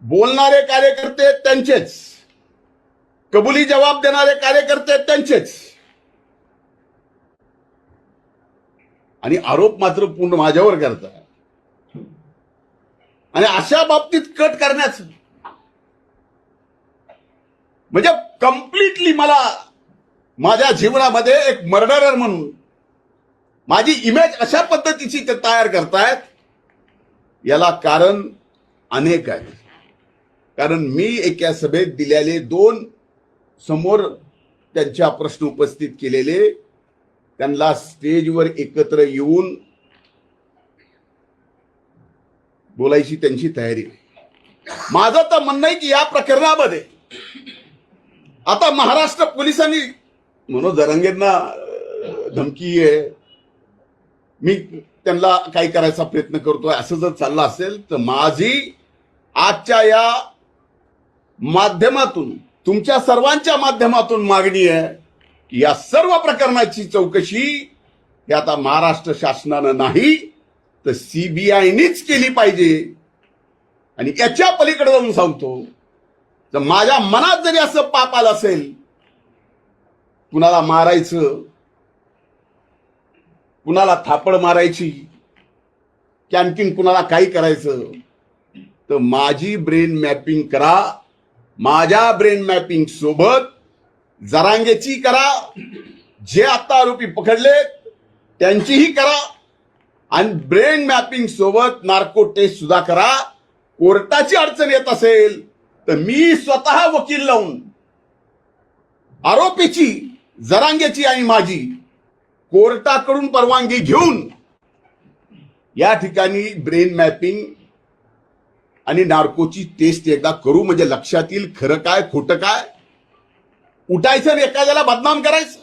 बोलणारे कार्यकर्ते त्यांचेच, कबुली जबाब देणारे कार्यकर्ते त्यांचेच, आणि आरोप मात्र पूर्ण माझ्यावर करतात. आणि अशा बाबतीत कट करण्याचं म्हणजे कम्प्लिटली मला माझ्या जीवनामध्ये एक मर्डरर म्हणून माझी इमेज अशा पद्धतीची ते तयार करतायत. याला कारण अनेक आहेत. कारण मी एका सभेत दिलेले 2 समोर त्यांच्या प्रश्न उपस्थित केलेले, त्यांना स्टेजवर एकत्र येऊन बोलायची त्यांची तयारी. माझं तर म्हणणं आहे की या प्रकरणामध्ये आता महाराष्ट्र पोलिसांनी मनोज जरांगेंना धमकी आहे, मी त्यांना काही करायचा प्रयत्न करतोय, असं जर चाललं असेल तर माझी आजच्या या माध्यमातून, तुमच्या सर्वांच्या माध्यमातून मागणी आहे की या सर्व प्रकरणाची चौकशी ही आता महाराष्ट्र शासनानं नाही तर सीबीआयनीच केली पाहिजे. आणि याच्या पलीकडे जाऊन सांगतो, तर माझ्या मनात जरी असं पाप आलं असेल, कुणाला मारायचं, कुणाला थापड मारायची, की आणखीन कुणाला काही करायचं, तर माझी ब्रेन मॅपिंग करा. माझ्या ब्रेन मॅपिंग सोबत जरांगेची करा, जे आता आरोपी पकडले त्यांचीही करा, आणि ब्रेन मॅपिंग सोबत नार्को टेस्ट सुद्धा करा. कोर्टाची अडचण येत असेल तर मी स्वतः वकील लावून आरोपीची, जरांगेची आणि माझी कोर्टाकडून परवानगी घेऊन या ठिकाणी ब्रेन मॅपिंग आणि नार्कोची टेस्ट एकदा करू. म्हणजे लक्षात येईल खरं काय खोटं काय. उठायचं आणि एखाद्याला बदनाम करायचं.